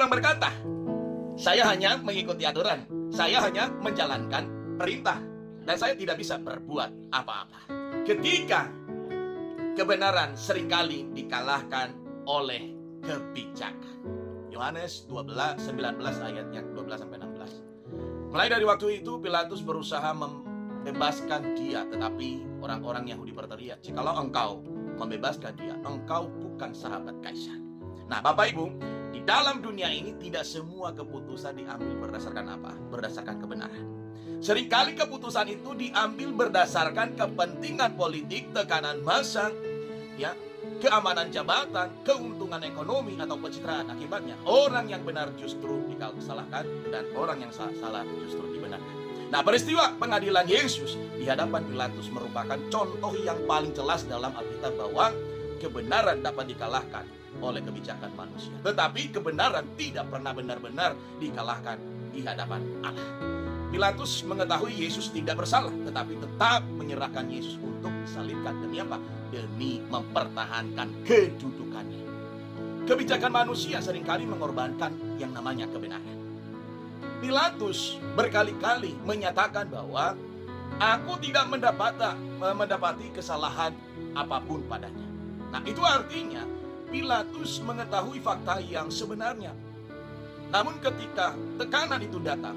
orang berkata, saya hanya mengikuti aturan, saya hanya menjalankan perintah, dan saya tidak bisa berbuat apa-apa. Ketika kebenaran seringkali dikalahkan oleh kebijakan. Yohanes 19 ayatnya 12-16. Mulai dari waktu itu Pilatus berusaha membebaskan dia, tetapi orang-orang Yahudi berteriak, jikalau engkau membebaskan dia, engkau bukan sahabat Kaisar. Nah, Bapak Ibu, di dalam dunia ini tidak semua keputusan diambil berdasarkan apa? Berdasarkan kebenaran. Seringkali keputusan itu diambil berdasarkan kepentingan politik, tekanan massa, ya, keamanan jabatan, keuntungan ekonomi atau pencitraan. Akibatnya orang yang benar justru disalahkan dan orang yang salah justru dibenarkan. Nah, peristiwa pengadilan Yesus di hadapan Pilatus merupakan contoh yang paling jelas dalam Alkitab bahwa kebenaran dapat dikalahkan oleh kebijakan manusia, tetapi kebenaran tidak pernah benar-benar dikalahkan di hadapan Allah. Pilatus mengetahui Yesus tidak bersalah, tetapi tetap menyerahkan Yesus untuk disalibkan. Demi apa? Demi mempertahankan kedudukannya. Kebijakan manusia seringkali mengorbankan yang namanya kebenaran. Pilatus berkali-kali menyatakan bahwa aku tidak mendapati kesalahan apapun padanya. Nah, itu artinya Pilatus mengetahui fakta yang sebenarnya. Namun ketika tekanan itu datang,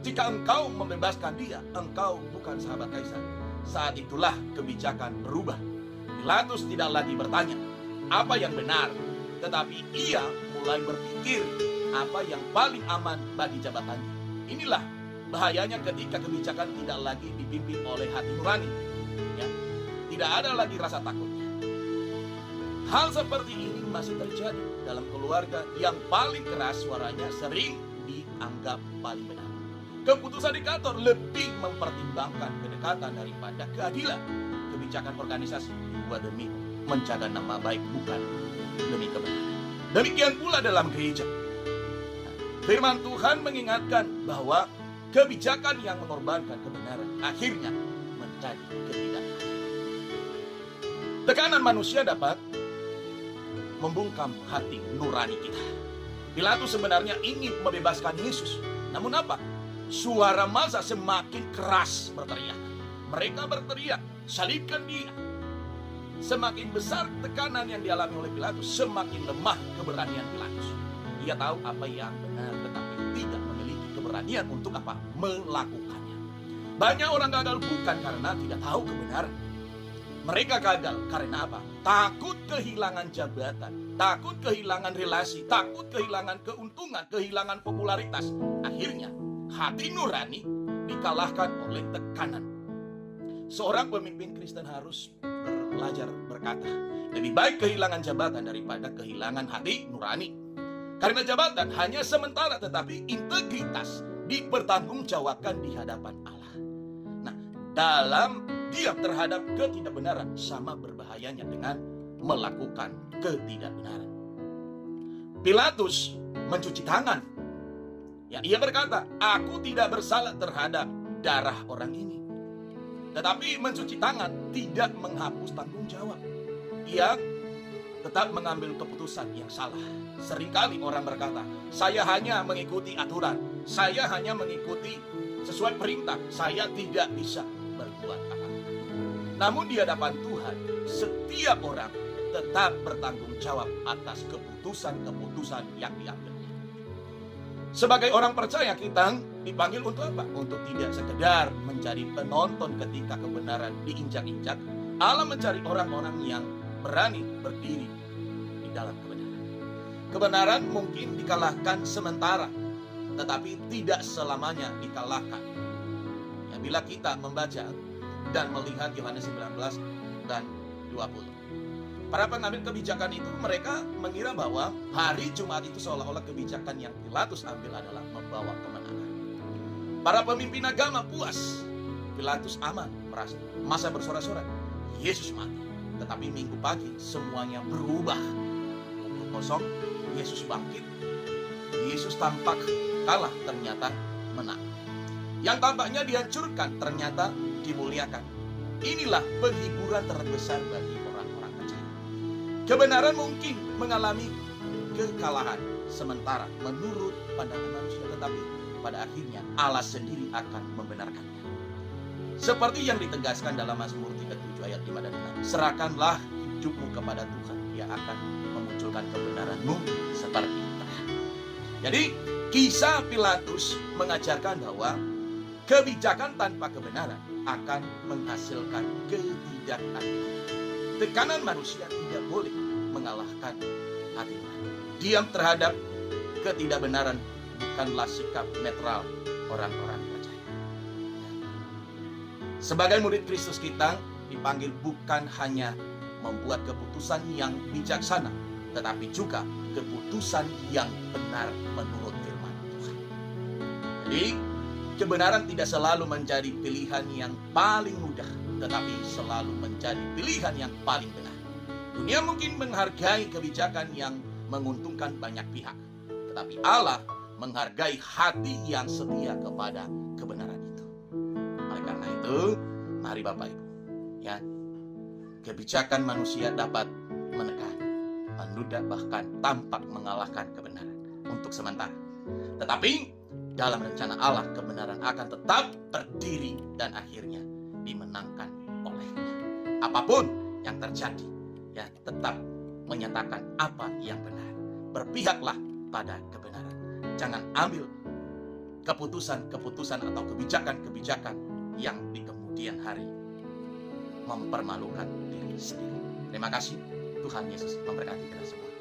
jika engkau membebaskan dia, engkau bukan sahabat Kaisar. Saat itulah kebijakan berubah. Pilatus tidak lagi bertanya apa yang benar, tetapi ia mulai berpikir apa yang paling aman bagi jabatannya. Inilah bahayanya ketika kebijakan tidak lagi dipimpin oleh hati nurani, ya. Tidak ada lagi rasa takutnya. Hal seperti ini masih terjadi dalam keluarga yang paling keras suaranya sering dianggap paling benar. Keputusan di kantor lebih mempertimbangkan kedekatan daripada keadilan. Kebijakan organisasi dibuat demi menjaga nama baik, bukan demi kebenaran. Demikian pula dalam gereja. Firman Tuhan mengingatkan bahwa kebijakan yang mengorbankan kebenaran akhirnya menjadi ketidakadilan. Tekanan manusia dapat membungkam hati nurani kita. Pilatus sebenarnya ingin membebaskan Yesus. Namun apa? Suara massa semakin keras berteriak. Mereka berteriak, salibkan dia. Semakin besar tekanan yang dialami oleh Pilatus, semakin lemah keberanian Pilatus. Dia tahu apa yang benar, tetapi tidak memiliki keberanian untuk apa? Melakukannya. Banyak orang gagal bukan karena tidak tahu kebenaran. Mereka gagal karena apa? Takut kehilangan jabatan, takut kehilangan relasi, takut kehilangan keuntungan, kehilangan popularitas. Akhirnya hati nurani dikalahkan oleh tekanan. Seorang pemimpin Kristen harus belajar berkata, lebih baik kehilangan jabatan daripada kehilangan hati nurani. Karena jabatan hanya sementara, tetapi integritas dipertanggungjawabkan di hadapan Allah. Nah, dalam diam terhadap ketidakbenaran sama berbahayanya dengan melakukan ketidakbenaran. Pilatus mencuci tangan. Ya, ia berkata, aku tidak bersalah terhadap darah orang ini. Tetapi mencuci tangan tidak menghapus tanggung jawab. Ia tetap mengambil keputusan yang salah. Seringkali orang berkata, saya hanya mengikuti aturan, saya hanya mengikuti sesuai perintah, saya tidak bisa berbuat apa-apa. Namun di hadapan Tuhan, setiap orang tetap bertanggung jawab atas keputusan-keputusan yang diambilnya. Sebagai orang percaya, kita dipanggil untuk apa? Untuk tidak sekedar menjadi penonton ketika kebenaran diinjak-injak. Allah mencari orang-orang yang berani berdiri di dalam kebenaran. Kebenaran mungkin dikalahkan sementara, tetapi tidak selamanya dikalahkan. Ya, bila kita membaca dan melihat Yohanes 19 dan 20. Para pengambil kebijakan itu mereka mengira bahwa hari Jumat itu seolah-olah kebijakan yang Pilatus ambil adalah membawa kemenangan. Para pemimpin agama puas, Pilatus aman, merasa masa bersorak-sorai, Yesus mati. Tetapi minggu pagi semuanya berubah. Kubur kosong, Yesus bangkit. Yesus tampak kalah, ternyata menang. Yang tampaknya dihancurkan, ternyata dimuliakan. Inilah penghiburan terbesar bagi orang-orang percaya. Kebenaran mungkin mengalami kekalahan sementara menurut pandangan manusia, tetapi pada akhirnya Allah sendiri akan membenarkannya. Seperti yang ditegaskan dalam Mazmur 37 ayat 5 dan 6. Serahkanlah hidupmu kepada Tuhan, Dia akan memunculkan kebenaranmu seperti terang. Jadi kisah Pilatus mengajarkan bahwa kebijakan tanpa kebenaran akan menghasilkan ketidakadilan. Tekanan manusia tidak boleh mengalahkan hati Tuhan. Diam terhadap ketidakbenaran bukanlah sikap netral orang-orang percaya. Sebagai murid Kristus, kita dipanggil bukan hanya membuat keputusan yang bijaksana, tetapi juga keputusan yang benar menurut firman Tuhan. Jadi, kebenaran tidak selalu menjadi pilihan yang paling mudah, tetapi selalu menjadi pilihan yang paling benar. Dunia mungkin menghargai kebijakan yang menguntungkan banyak pihak, tetapi Allah menghargai hati yang setia kepada kebenaran itu. Oleh karena itu, mari Bapak Ibu, ya, kebijakan manusia dapat menekan, menunda, bahkan tampak mengalahkan kebenaran untuk sementara. Tetapi dalam rencana Allah, kebenaran akan tetap berdiri dan akhirnya dimenangkan olehnya. Apapun yang terjadi, ya, tetap menyatakan apa yang benar. Berpihaklah pada kebenaran. Jangan ambil keputusan-keputusan atau kebijakan-kebijakan yang di kemudian hari mempermalukan diri sendiri. Terima kasih. Tuhan Yesus memberkati kita semua.